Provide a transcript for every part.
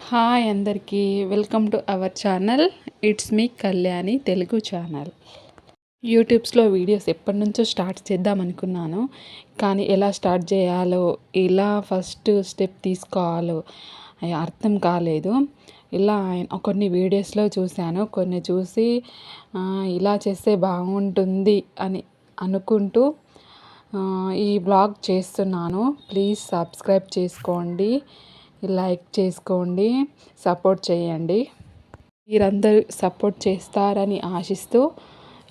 Hi అందరికీ welcome to our channel. It's me Kalyani Telugu channel. యూట్యూబ్స్లో videos ఎప్పటి నుంచో స్టార్ట్ చేద్దాం అనుకున్నాను, కానీ ఎలా స్టార్ట్ చేయాలో, ఎలా ఫస్ట్ స్టెప్ తీసుకోవాలో అర్థం కాలేదు. ఇలా కొన్ని వీడియోస్లో చూశాను, కొన్ని చూసి ఇలా చేస్తే బాగుంటుంది అని అనుకుంటూ ఈ బ్లాగ్ చేస్తున్నాను. ప్లీజ్ సబ్స్క్రైబ్ చేసుకోండి, లైక్ చేసుకోండి, సపోర్ట్ చేయండి. మీరందరూ సపోర్ట్ చేస్తారని ఆశిస్తూ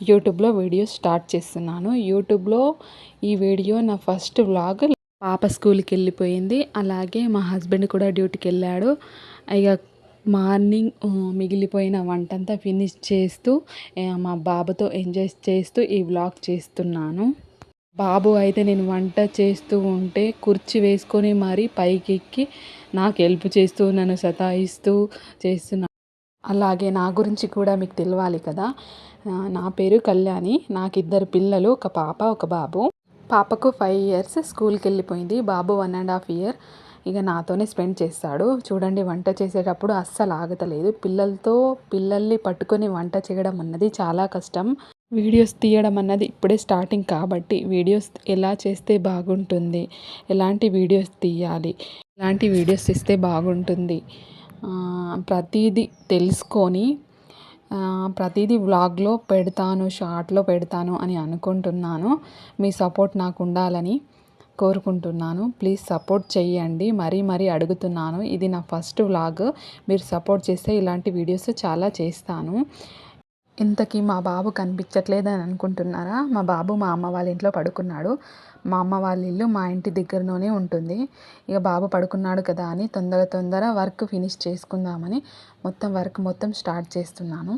యూట్యూబ్లో వీడియో స్టార్ట్ చేస్తున్నాను. యూట్యూబ్లో ఈ వీడియో నా ఫస్ట్ వ్లాగ్. పాప స్కూల్కి వెళ్ళిపోయింది, అలాగే మా హస్బెండ్ కూడా డ్యూటీకి వెళ్ళాడు. ఇక మార్నింగ్ మిగిలిపోయిన వంటంతా ఫినిష్ చేస్తూ మా బాబుతో ఎంజాయ్ చేస్తూ ఈ వ్లాగ్ చేస్తున్నాను. బాబు అయితే నేను వంట చేస్తూ ఉంటే కుర్చీ వేసుకొని మరీ పైకి ఎక్కి నాకు హెల్ప్ చేస్తూ నన్ను సతాయిస్తూ చేస్తున్నా. అలాగే నా గురించి కూడా మీకు తెలియాలి కదా. నా పేరు కళ్యాణి, నాకు 2 పిల్లలు, ఒక పాప ఒక బాబు. పాపకు 5 years, స్కూల్కి వెళ్ళిపోయింది. బాబు 1.5 years. ఇక నాతోనే స్పెండ్ చేస్తాడు. చూడండి, వంట చేసేటప్పుడు అస్సలు ఆగతలేదు. పిల్లల్ని పట్టుకొని వంట చేయడం అన్నది చాలా కష్టం. వీడియోస్ తీయడం అన్నది ఇప్పుడే స్టార్టింగ్ కాబట్టి వీడియోస్ ఎలా చేస్తే బాగుంటుంది, ఎలాంటి వీడియోస్ తీయాలి, ఎలాంటి వీడియోస్ ఇస్తే బాగుంటుంది, ప్రతిదీ తెలుసుకొని ప్రతిదీ వ్లాగ్లో పెడతాను, షార్ట్లో పెడతాను అని అనుకుంటున్నాను. మీ సపోర్ట్ నాకు ఉండాలని కోరుకుంటున్నాను. ప్లీజ్ సపోర్ట్ చేయండి, మరీ అడుగుతున్నాను. ఇది నా ఫస్ట్ వ్లాగ్. మీరు సపోర్ట్ చేస్తే ఇలాంటి వీడియోస్ చాలా చేస్తాను. ఇంతకీ మా బాబు కనిపించట్లేదని అనుకుంటున్నారా? మా బాబు మా అమ్మ వాళ్ళ ఇంట్లో పడుకున్నాడు. మా అమ్మ వాళ్ళ ఇల్లు మా ఇంటి దగ్గరలోనే ఉంటుంది. ఇక బాబు పడుకున్నాడు కదా అని తొందర వర్క్ ఫినిష్ చేసుకుందామని వర్క్ మొత్తం స్టార్ట్ చేస్తున్నాను.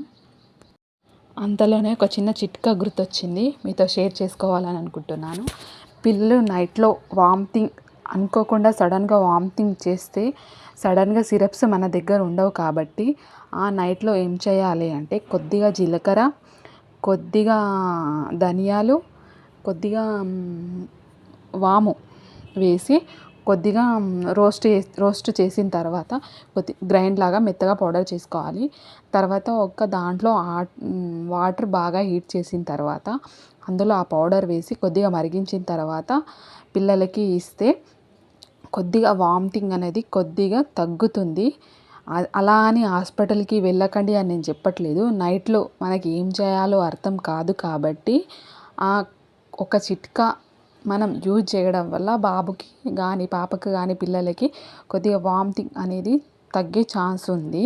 అంతలోనే ఒక చిన్న చిట్కా గుర్తొచ్చింది, మీతో షేర్ చేసుకోవాలని అనుకుంటున్నాను. పిల్లలు నైట్లో వామిటింగ్ అనుకోకుండా సడన్గా వామిటింగ్ చేస్తే సడన్గా సిరప్స్ మన దగ్గర ఉండవు కాబట్టి ఆ నైట్లో ఏం చేయాలి అంటే కొద్దిగా జీలకర్ర, కొద్దిగా ధనియాలు, కొద్దిగా వాము వేసి కొద్దిగా రోస్ట్ చేసిన తర్వాత గ్రైండ్ లాగా మెత్తగా పౌడర్ చేసుకోవాలి. తర్వాత దాంట్లో వాటర్ బాగా హీట్ చేసిన తర్వాత అందులో ఆ పౌడర్ వేసి కొద్దిగా మరిగించిన తర్వాత పిల్లలకి ఇస్తే కొద్దిగా వామిటింగ్ అనేది కొద్దిగా తగ్గుతుంది. అలా అని హాస్పిటల్కి వెళ్ళకండి అని నేను చెప్పట్లేదు. నైట్లో మనకి ఏం చేయాలో అర్థం కాదు కాబట్టి ఒక చిట్కా మనం యూజ్ చేయడం వల్ల బాబుకి కానీ పాపకి కానీ పిల్లలకి కొద్దిగా వామిటింగ్ అనేది తగ్గే ఛాన్స్ ఉంది.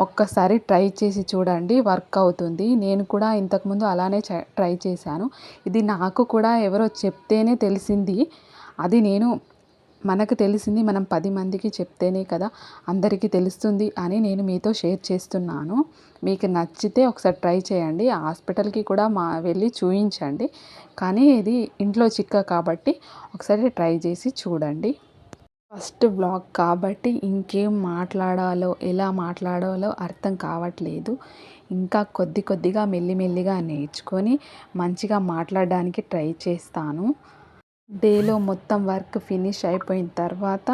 ఒక్కసారి ట్రై చేసి చూడండి, వర్క్ అవుతుంది. నేను కూడా ఇంతకుముందు అలానే ట్రై చేశాను. ఇది నాకు కూడా ఎవరో చెప్తేనే తెలిసింది. అది మనకు తెలిసింది మనం 10 మందికి చెప్తేనే కదా అందరికీ తెలుస్తుంది అని నేను మీతో షేర్ చేస్తున్నాను. మీకు నచ్చితే ఒకసారి ట్రై చేయండి. హాస్పిటల్కి కూడా వెళ్ళి చూయించండి. కానీ ఇది ఇంట్లో చిట్కా కాబట్టి ఒకసారి ట్రై చేసి చూడండి. ఫస్ట్ వ్లాగ్ కాబట్టి ఇంకేం మాట్లాడాలో, ఎలా మాట్లాడాలో అర్థం కావట్లేదు. ఇంకా కొద్దిగా మెల్లిమెల్లిగా నేర్చుకొని మంచిగా మాట్లాడడానికి ట్రై చేస్తాను. డేలో మొత్తం వర్క్ ఫినిష్ అయిపోయిన తర్వాత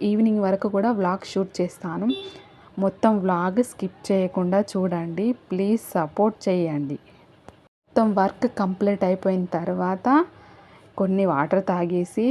ఈవినింగ్ వరకు కూడా వ్లాగ్ షూట్ చేస్తాను. మొత్తం వ్లాగ్ స్కిప్ చేయకుండా చూడండి. ప్లీజ్ సపోర్ట్ చేయండి. మొత్తం వర్క్ కంప్లీట్ అయిపోయిన తర్వాత కొన్ని వాటర్ తాగేసి